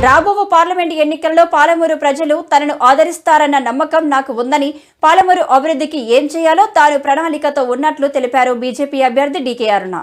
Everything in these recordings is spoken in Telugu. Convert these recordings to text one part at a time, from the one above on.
రాబో పార్లమెంట్ ఎన్నికల్లో పాలమూరు ప్రజలు తనను ఆదరిస్తారన్న నమ్మకం నాకు ఉందని, పాలమూరు అభివృద్ధికి ఏం చేయాలో తాను ప్రణాళికతో ఉన్నట్లు తెలిపారు బీజేపీ అభ్యర్థి డీకే అరుణ.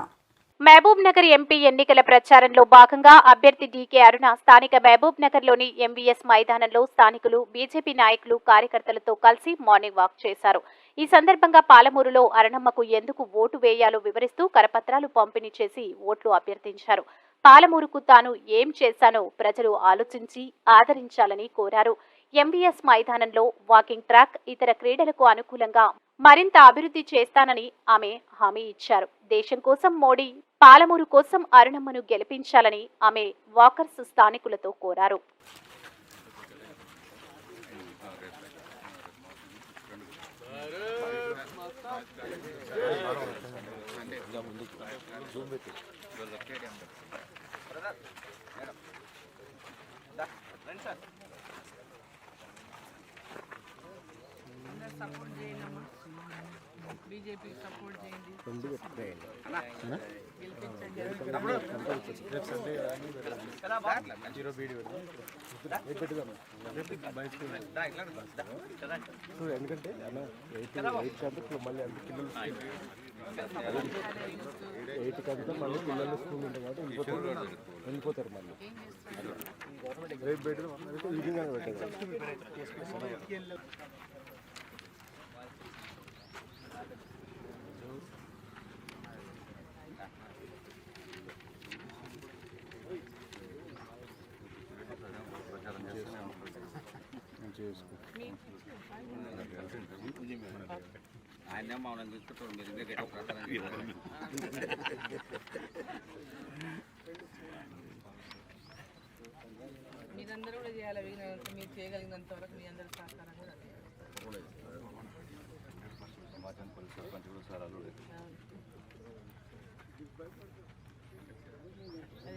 మహబూబ్ నగర్ ఎంపీ ఎన్నికల ప్రచారంలో భాగంగా అభ్యర్థి డీకే అరుణ స్థానిక మహబూబ్ నగర్లోని ఎంవీఎస్ మైదానంలో స్థానికులు, బీజేపీ నాయకులు, కార్యకర్తలతో కలిసి మార్నింగ్ వాక్ చేశారు. ఈ సందర్భంగా పాలమూరులో అరుణమ్మకు ఎందుకు ఓటు వేయాలో వివరిస్తూ కరపత్రాలు పంపిణీ చేసి ఓట్లు అభ్యర్థించారు. పాలమూరుకు తాను ఏం చేశానో ప్రజలు ఆలోచించి ఆదరించాలని కోరారు. ఎంవీఎస్ మైదానంలో వాకింగ్ ట్రాక్, ఇతర క్రీడలకు అనుకూలంగా మరింత అభివృద్ధి చేస్తానని ఆమె హామీ ఇచ్చారు. దేశం కోసం మోడీ, పాలమూరు కోసం అరుణమ్మను గెలిపించాలని ఆమె వాకర్స్ స్థానికులతో కోరారు. సపోర్ట్ చేయండి అమ్మా, బీజేపీ సపోర్ట్ చేయండి, ఎందుకంటే మళ్ళీ ఎయిట్ కంటే మళ్ళీ పిల్లలు స్కూల్ ఉంటాయి కాబట్టి వెళ్ళిపోతారు మళ్ళీ రేపు పెట్టడం ఈవినింగ్ అని పెట్టారు. మీరందరూ కూడా చేయాలి. మీరు చేయగలిగినంత వరకు మీ అందరూ సహకారం కూడా అది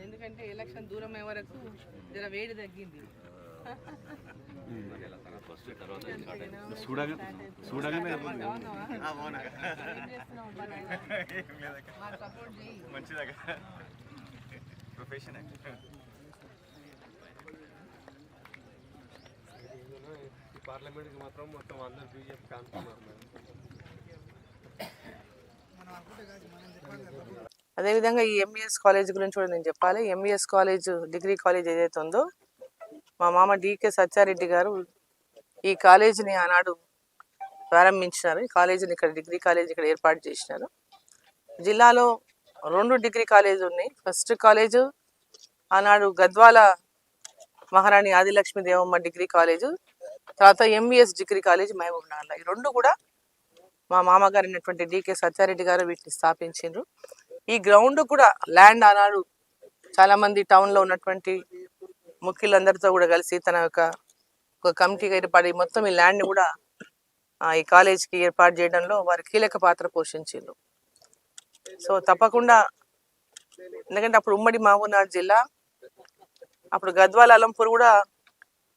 ఎందుకంటే ఎలక్షన్ దూరం అయ్యే వరకు జర వేడి తగ్గింది. పార్లమెంట్కి మాత్రం మొత్తం అందరు బీజేపీ కానుకున్నారు. అదేవిధంగా ఈ ఎంఈఎస్ కాలేజ్ గురించి కూడా నేను చెప్పాలి. ఎంఈఎస్ కాలేజ్, డిగ్రీ కాలేజ్ ఏదైతే ఉందో, మా మామ డీకే సత్యారెడ్డి గారు ఈ కాలేజీని ఆనాడు ప్రారంభించినారు. ఈ కాలేజీని ఇక్కడ డిగ్రీ కాలేజ్ ఇక్కడ ఏర్పాటు చేసినారు. జిల్లాలో 2 డిగ్రీ కాలేజీలు ఉన్నాయి. ఫస్ట్ కాలేజు ఆనాడు గద్వాల మహారాణి ఆదిలక్ష్మి దేవమ్మ డిగ్రీ కాలేజు, తర్వాత ఎంఈఎస్ డిగ్రీ కాలేజ్ మహబూబ్ నగర్లో. ఈ 2 కూడా మా మామగారు అయినటువంటి డీకే సత్యారెడ్డి గారు వీటిని స్థాపించారు. ఈ గ్రౌండ్ కూడా ల్యాండ్ ఆనాడు చాలా మంది టౌన్లో ఉన్నటువంటి ముఖ్యులందరితో కూడా కలిసి తన యొక్క ఒక కమిటీగా ఏర్పడి మొత్తం ఈ ల్యాండ్ కూడా ఈ కాలేజ్కి ఏర్పాటు చేయడంలో వారు కీలక పాత్ర పోషించారు. సో తప్పకుండా, ఎందుకంటే అప్పుడు ఉమ్మడి మహబూబ్నగర్ జిల్లా, అప్పుడు గద్వాల, అలంపూర్ కూడా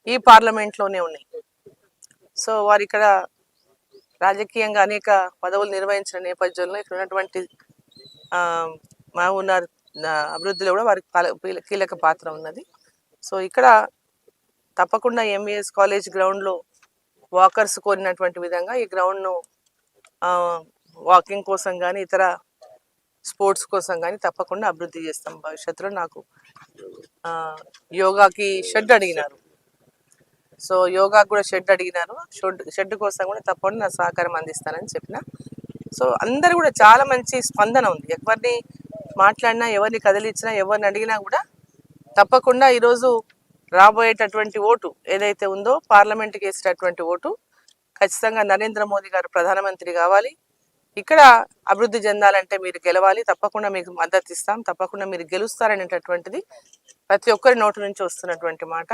ఈ పార్లమెంట్లోనే ఉన్నాయి. సో వారు ఇక్కడ రాజకీయంగా అనేక పదవులు నిర్వహించిన నేపథ్యంలో ఇక్కడ ఉన్నటువంటి మహబూబ్నగర్ అభివృద్ధిలో కూడా వారికి కీలక పాత్ర ఉన్నది. సో ఇక్కడ తప్పకుండా ఎంఈఎస్ కాలేజ్ గ్రౌండ్లో వాకర్స్ కోరినటువంటి విధంగా ఈ గ్రౌండ్ను వాకింగ్ కోసం కానీ ఇతర స్పోర్ట్స్ కోసం కానీ తప్పకుండా అభివృద్ధి చేస్తాం భవిష్యత్తులో. నాకు యోగాకి షెడ్ అడిగినారు. సో యోగాకు కూడా షెడ్ అడిగినారు. షెడ్ కోసం కూడా తప్పకుండా నా సహకారం అందిస్తానని చెప్పిన. సో అందరు కూడా చాలా మంచి స్పందన ఉంది. ఎవరిని మాట్లాడినా, ఎవరిని కదిలిచ్చినా, ఎవరిని అడిగినా కూడా తప్పకుండా ఈరోజు రాబోయేటటువంటి ఓటు ఏదైతే ఉందో, పార్లమెంట్కి వేసేటటువంటి ఓటు ఖచ్చితంగా నరేంద్ర మోదీ గారు ప్రధానమంత్రి కావాలి, ఇక్కడ అభివృద్ధి చెందాలంటే మీరు గెలవాలి, తప్పకుండా మీకు మద్దతు ఇస్తాం, తప్పకుండా మీరు గెలుస్తారనేటటువంటిది ప్రతి ఒక్కరి నోటి నుంచి వస్తున్నటువంటి మాట.